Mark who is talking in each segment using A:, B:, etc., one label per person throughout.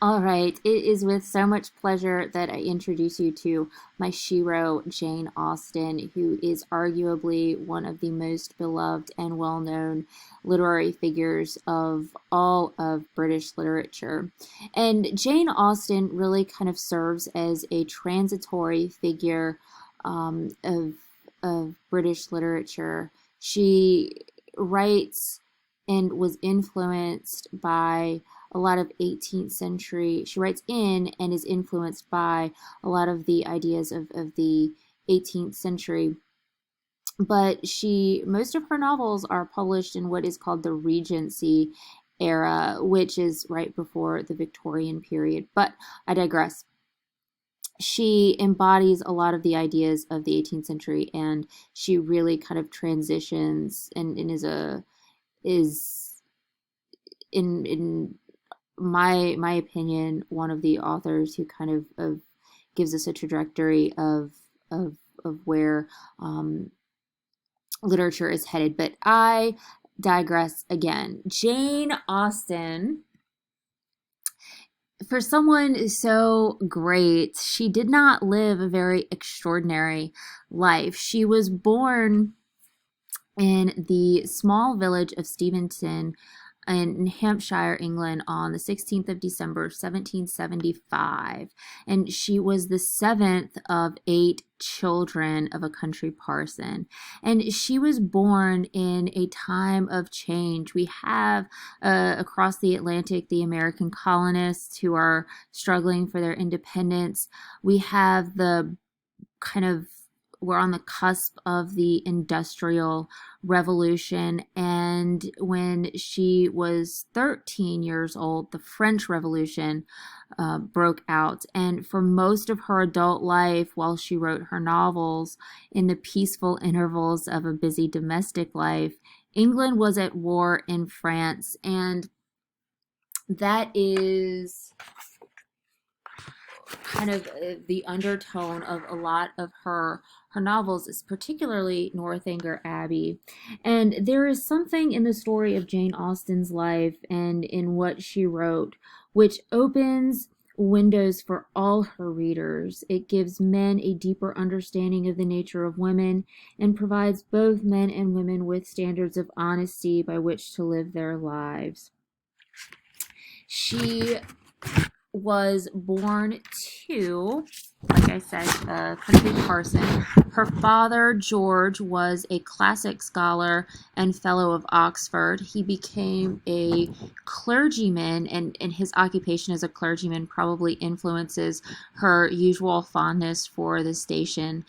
A: All right, it is with so much pleasure that I introduce you to my shero, Jane Austen, who is arguably one of the most beloved and well known literary figures of all of British literature. And Jane Austen really kind of serves as a transitory figure of British literature. She writes and was influenced by a lot of 18th century. She writes in and is influenced by a lot of the ideas of the 18th century. But most of her novels are published in what is called the Regency era, which is right before the Victorian period. But I digress. She embodies a lot of the ideas of the 18th century, and she really kind of transitions and is in my opinion, one of the authors who kind of gives us a trajectory of where literature is headed. But I digress again. Jane Austen, for someone so great, she did not live a very extraordinary life. She was born in the small village of Steventon in Hampshire, England, on the 16th of December, 1775. And she was the seventh of eight children of a country parson. And she was born in a time of change. We have across the Atlantic the American colonists who are struggling for their independence. We have the kind of we're on the cusp of the Industrial Revolution. And when she was 13 years old, the French Revolution broke out. And for most of her adult life, while she wrote her novels, in the peaceful intervals of a busy domestic life, England was at war in France. And that is kind of the undertone of a lot of her novels, is particularly Northanger Abbey. And there is something in the story of Jane Austen's life and in what she wrote which opens windows for all her readers. It gives men a deeper understanding of the nature of women and provides both men and women with standards of honesty by which to live their lives. She was born to, like I said, a country parson. Her father, George, was a classic scholar and fellow of Oxford. He became a clergyman, and his occupation as a clergyman probably influences her usual fondness for the station.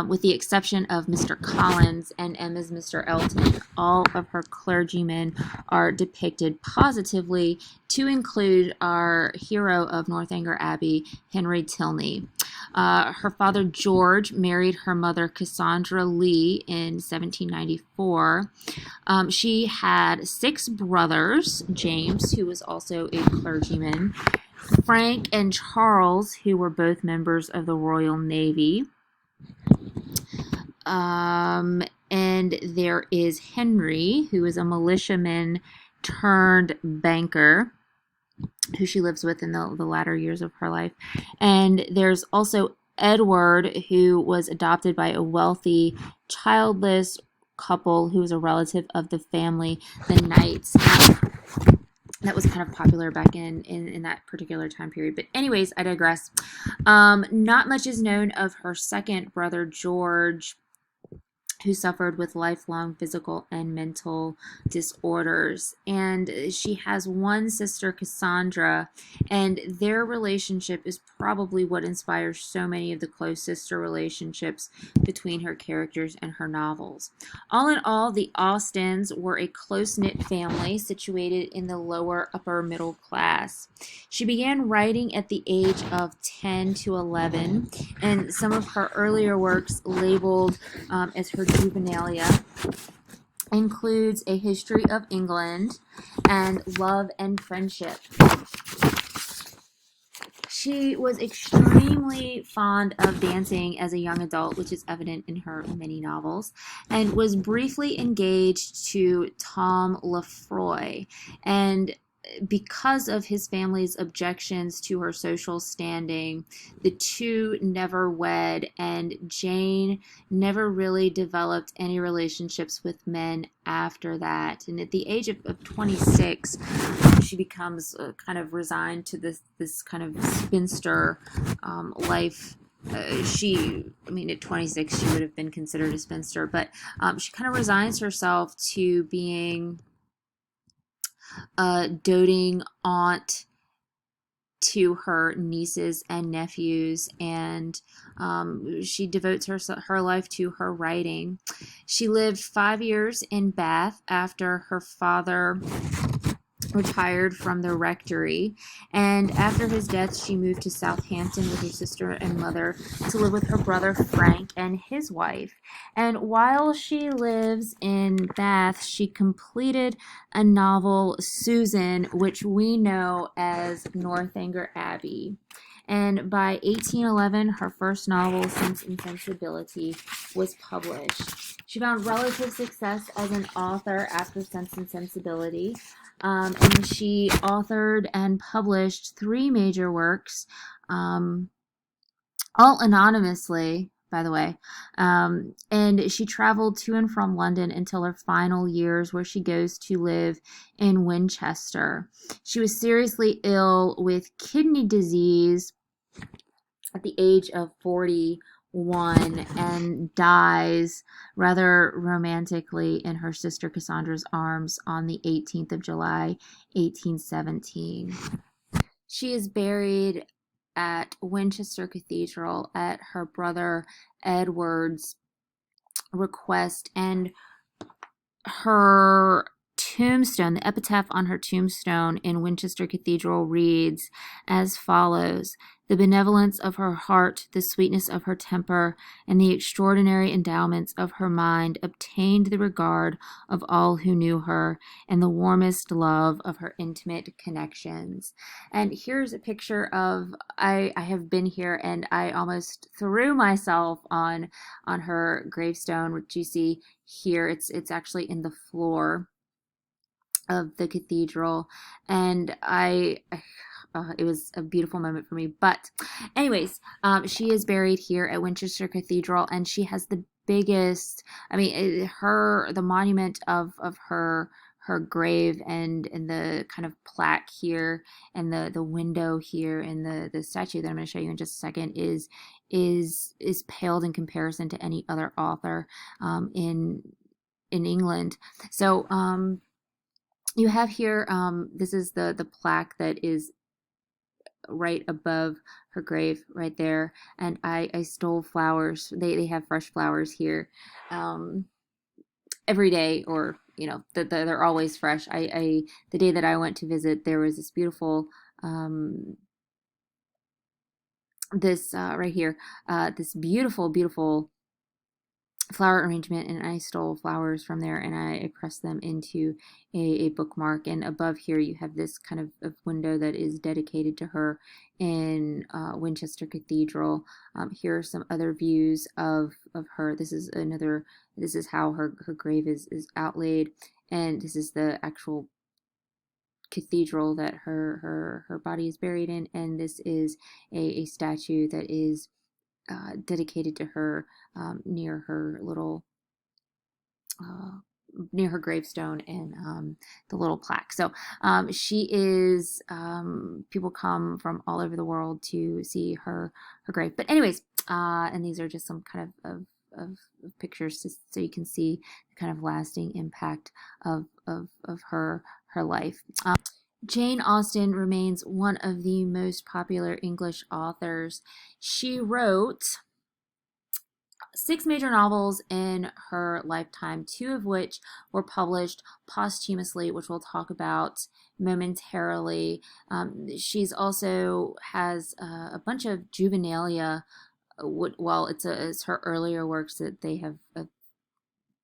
A: With the exception of Mr. Collins and Emma's Mr. Elton, all of her clergymen are depicted positively, to include our hero of Northanger Abbey, Henry Tilney. Her father, George, married her mother, Cassandra Lee, in 1794. She had six brothers: James, who was also a clergyman, Frank and Charles, who were both members of the Royal Navy. And there is Henry, who is a militiaman turned banker, who she lives with in the latter years of her life. And there's also Edward, who was adopted by a wealthy, childless couple who was a relative of the family, the Knights. That was kind of popular back in that particular time period. But anyways, I digress. Not much is known of her second brother, George, who suffered with lifelong physical and mental disorders. And she has one sister, Cassandra, and their relationship is probably what inspires so many of the close sister relationships between her characters and her novels. All in all, the Austens were a close-knit family situated in the lower upper middle class. She began writing at the age of 10 to 11, and some of her earlier works, labeled as her juvenilia, includes A History of England and Love and Friendship. She was extremely fond of dancing as a young adult, which is evident in her many novels, and was briefly engaged to Tom Lefroy. And because of his family's objections to her social standing, the two never wed, and Jane never really developed any relationships with men after that. And at the age of 26, she becomes kind of resigned to this kind of spinster life. At 26, she would have been considered a spinster, but she kind of resigns herself to being a doting aunt to her nieces and nephews, and she devotes her life to her writing. She lived 5 years in Bath after her father retired from the rectory, and after his death she moved to Southampton with her sister and mother to live with her brother Frank and his wife. And while she lives in Bath, she completed a novel, Susan, which we know as Northanger Abbey. And by 1811, her first novel, Sense and Sensibility, was published. She found relative success as an author after Sense and Sensibility. And she authored and published three major works, all anonymously, by the way. And she traveled to and from London until her final years, where she goes to live in Winchester. She was seriously ill with kidney disease at the age of 41 and dies rather romantically in her sister Cassandra's arms on the 18th of July, 1817. She is buried at Winchester Cathedral at her brother Edward's request, and her tombstone, the epitaph on her tombstone in Winchester Cathedral reads as follows: "The benevolence of her heart, the sweetness of her temper, and the extraordinary endowments of her mind obtained the regard of all who knew her, and the warmest love of her intimate connections." And here's a picture of, I have been here and I almost threw myself on her gravestone, which you see here. It's actually in the floor of the cathedral, and it was a beautiful moment for me. But anyways, she is buried here at Winchester Cathedral, and she has the biggest, the monument of her grave, and the kind of plaque here, and the window here, and the statue that I'm going to show you in just a second is paled in comparison to any other author in England. So you have here, this is the plaque that is right above her grave right there, and I stole flowers. They have fresh flowers here every day, or they're always fresh. The day that I went to visit, there was this beautiful this right here, this beautiful flower arrangement, and I stole flowers from there, and I pressed them into a bookmark. And above here you have this kind of window that is dedicated to her in Winchester Cathedral. Here are some other views of her. This is how her grave is outlaid, and this is the actual cathedral that her body is buried in, and this is a statue that is dedicated to her near her little near her gravestone, and the little plaque. So she is, people come from all over the world to see her grave. But anyways, and these are just some kind of pictures so you can see the kind of lasting impact of her life. Jane Austen remains one of the most popular English authors. She wrote 6 major novels in her lifetime, 2 of which were published posthumously, which we'll talk about momentarily. She's also has a bunch of juvenilia. Well, it's her earlier works that they have,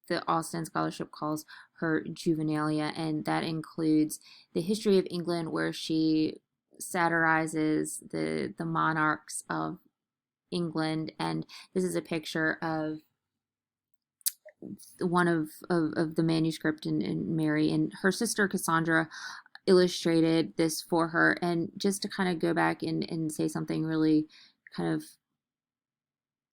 A: the Austen Scholarship calls her juvenilia, and that includes The History of England, where she satirizes the monarchs of England. And this is a picture of one of the manuscript, and Mary and her sister Cassandra illustrated this for her. And just to kind of go back and say something really kind of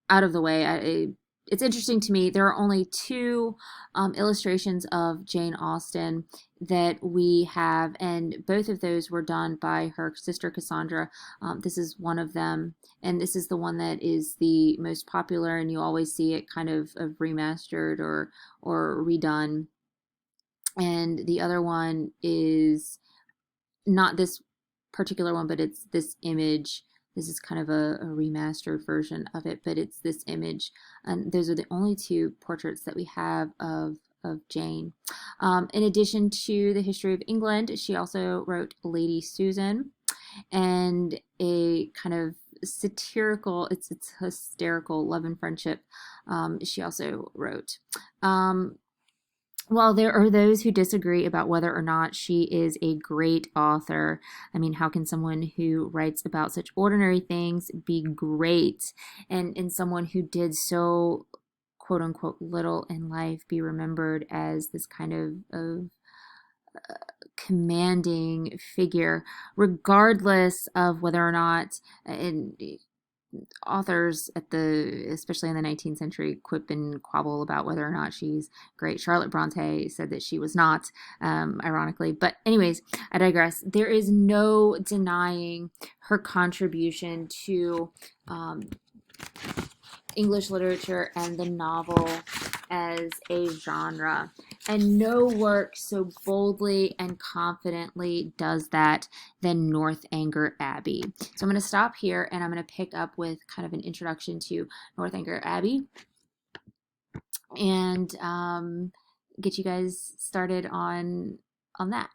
A: out of the way, it's interesting to me. There are only two illustrations of Jane Austen that we have, and both of those were done by her sister Cassandra. This is one of them, and this is the one that is the most popular, and you always see it kind of remastered or redone. And the other one is not this particular one, but it's this image. This is kind of a remastered version of it, but it's this image. And those are the only two portraits that we have of Jane. In addition to the history of England, she also wrote Lady Susan, and a kind of satirical, it's hysterical, Love and Friendship. She also wrote. While there are those who disagree about whether or not she is a great author, I mean, how can someone who writes about such ordinary things be great? And someone who did so, quote unquote, little in life be remembered as this kind of commanding figure, regardless of whether or not, and authors at the, especially in the 19th century, quip and quabble about whether or not she's great. Charlotte Bronte said that she was not, ironically. But anyways, I digress. There is no denying her contribution to English literature and the novel as a genre. And no work so boldly and confidently does that than Northanger Abbey. So I'm going to stop here, and I'm going to pick up with kind of an introduction to Northanger Abbey and get you guys started on that.